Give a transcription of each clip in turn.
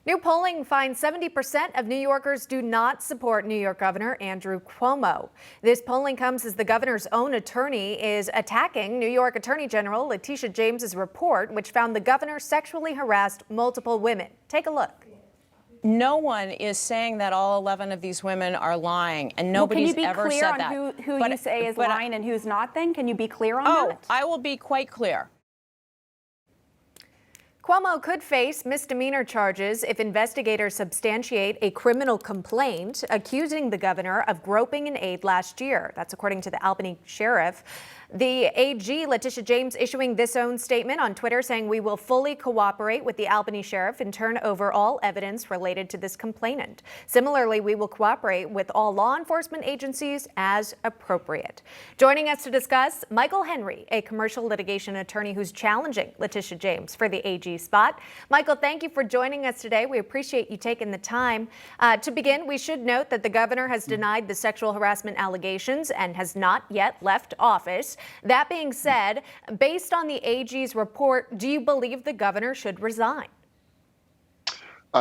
New polling finds 70% of New Yorkers do not support New York Governor Andrew Cuomo. This polling comes as the governor's own attorney is attacking New York Attorney General Letitia James's report, which found the governor sexually harassed multiple women. Take a look. No one is saying that all 11 of these women are lying, and nobody's ever said that. Can you be clear on who you say is lying and who's not then? Can you be clear on that? I will be quite clear. Cuomo could face misdemeanor charges if investigators substantiate a criminal complaint accusing the governor of groping an aide last year. That's according to the Albany sheriff. The AG, Letitia James, issuing this own statement on Twitter saying, "We will fully cooperate with the Albany sheriff and turn over all evidence related to this complainant. Similarly, we will cooperate with all law enforcement agencies as appropriate." Joining us to discuss, Michael Henry, a commercial litigation attorney who's challenging Letitia James for the AG spot. Michael, thank you for joining us today. We appreciate you taking the time. To begin, we should note that the governor has denied the sexual harassment allegations and has not yet left office. That being said, based on the AG's report, do you believe the governor should resign?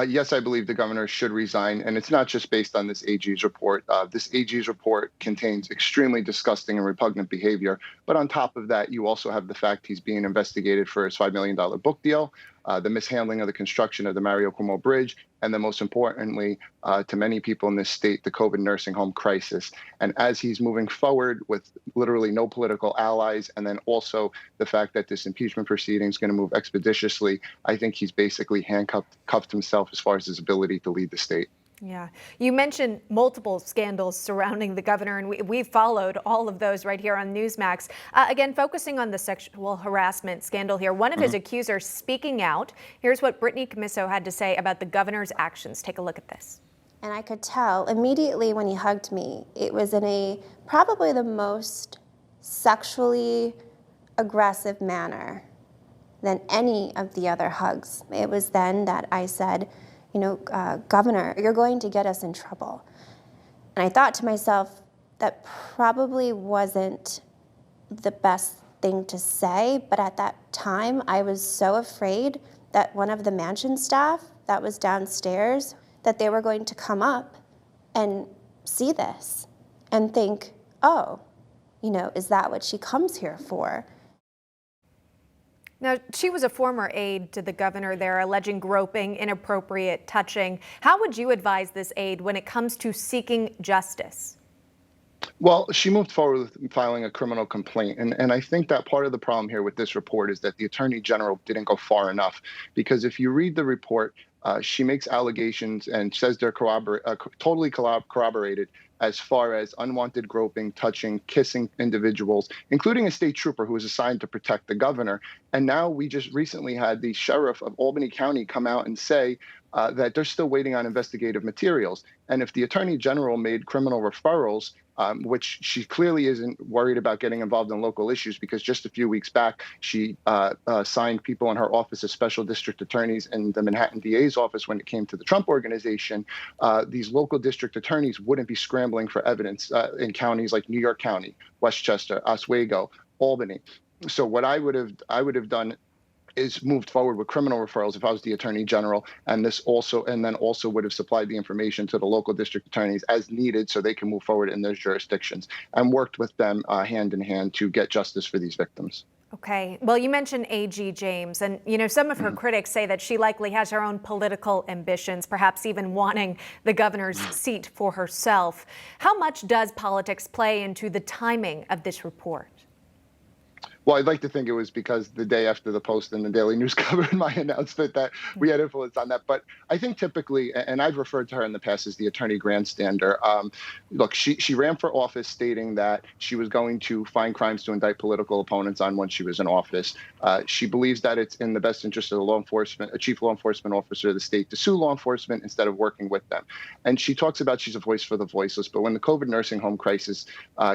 Yes, I believe the governor should resign, and it's not just based on this AG's report. This AG's report contains extremely disgusting and repugnant behavior. But on top of that, you also have the fact he's being investigated for his $5 million book deal, the mishandling of the construction of the Mario Cuomo Bridge, and then most importantly, to many people in this state, the COVID nursing home crisis. And as he's moving forward with literally no political allies, and then also the fact that this impeachment proceeding is going to move expeditiously, I think he's basically handcuffed himself as far as his ability to lead the state. Yeah. You mentioned multiple scandals surrounding the governor, and we've followed all of those right here on Newsmax. Again, focusing on the sexual harassment scandal here, one of his accusers speaking out. Here's what Brittany Camiso had to say about the governor's actions. Take a look at this. And I could tell immediately when he hugged me, it was in probably the most sexually aggressive manner than any of the other hugs. It was then that I said, Governor, you're going to get us in trouble. And I thought to myself, that probably wasn't the best thing to say, but at that time, I was so afraid that one of the mansion staff that was downstairs, that they were going to come up and see this and think, oh, is that what she comes here for? Now, she was a former aide to the governor there, alleging groping, inappropriate touching. How would you advise this aide when it comes to seeking justice? Well, she moved forward with filing a criminal complaint. And I think that part of the problem here with this report is that the attorney general didn't go far enough. Because if you read the report, she makes allegations and says they're totally corroborated as far as unwanted groping, touching, kissing individuals, including a state trooper who was assigned to protect the governor. And now we just recently had the sheriff of Albany County come out and say that they're still waiting on investigative materials. And if the attorney general made criminal referrals, which she clearly isn't worried about getting involved in local issues, because just a few weeks back, she signed people in her office as special district attorneys in the Manhattan DA's office when it came to the Trump organization. These local district attorneys wouldn't be scrambling for evidence in counties like New York County, Westchester, Oswego, Albany. So what I would have done is moved forward with criminal referrals if I was the attorney general, and then also would have supplied the information to the local district attorneys as needed so they can move forward in those jurisdictions, and worked with them hand in hand to get justice for these victims. Okay. Well, you mentioned AG James, and some of her critics say that she likely has her own political ambitions, perhaps even wanting the governor's seat for herself. How much does politics play into the timing of this report? Well, I'd like to think it was because the day after the Post and the Daily News covered my announcement that we had influence on that. But I think typically, and I've referred to her in the past as the attorney grandstander. Look, she ran for office stating that she was going to find crimes to indict political opponents on once she was in office. She believes that it's in the best interest of a chief law enforcement officer of the state to sue law enforcement instead of working with them. And she talks about she's a voice for the voiceless. But when the COVID nursing home crisis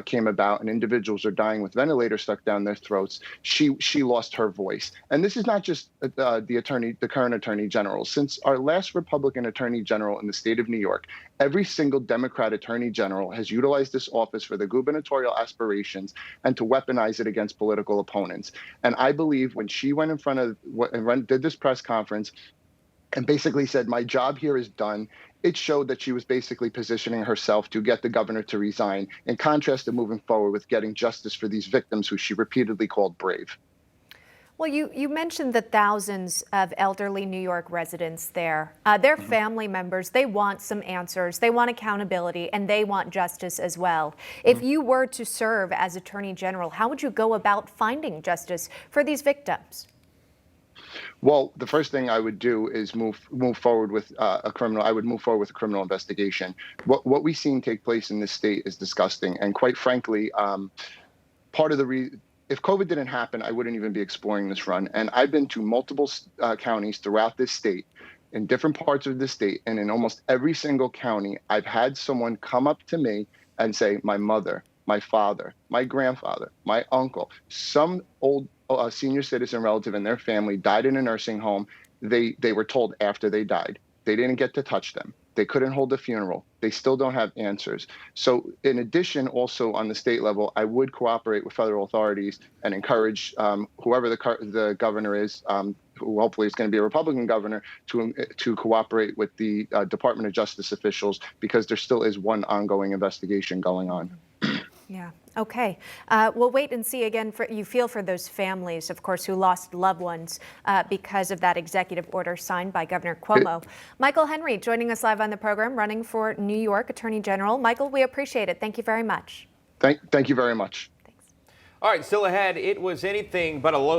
came about and individuals are dying with ventilators stuck down their throats, she lost her voice. And this is not just the current attorney general. Since our last Republican attorney general in the state of New York, every single Democrat attorney general has utilized this office for their gubernatorial aspirations and to weaponize it against political opponents. And I believe when she went in front of did this press conference, and basically said, my job here is done. It showed that she was basically positioning herself to get the governor to resign, in contrast to moving forward with getting justice for these victims who she repeatedly called brave. Well, you mentioned the thousands of elderly New York residents there. Their family members, they want some answers, they want accountability, and they want justice as well. If you were to serve as Attorney General, how would you go about finding justice for these victims? Well, the first thing I would do is move forward with a criminal. I would move forward with a criminal investigation. What we've seen take place in this state is disgusting, and quite frankly, part of the if COVID didn't happen, I wouldn't even be exploring this run. And I've been to multiple counties throughout this state, in different parts of the state, and in almost every single county, I've had someone come up to me and say, my mother, my father, my grandfather, my uncle, some old senior citizen relative and their family died in a nursing home. They were told after they died. They didn't get to touch them. They couldn't hold a funeral. They still don't have answers. So in addition, also on the state level, I would cooperate with federal authorities and encourage whoever the governor is, who hopefully is going to be a Republican governor, to cooperate with the Department of Justice officials, because there still is one ongoing investigation going on. Yeah. Okay. We'll wait and see. Again, you feel for those families, of course, who lost loved ones because of that executive order signed by Governor Cuomo. Michael Henry joining us live on the program, running for New York Attorney General. Michael, we appreciate it. Thank you very much. Thank you very much. Thanks. All right, still ahead, it was anything but a low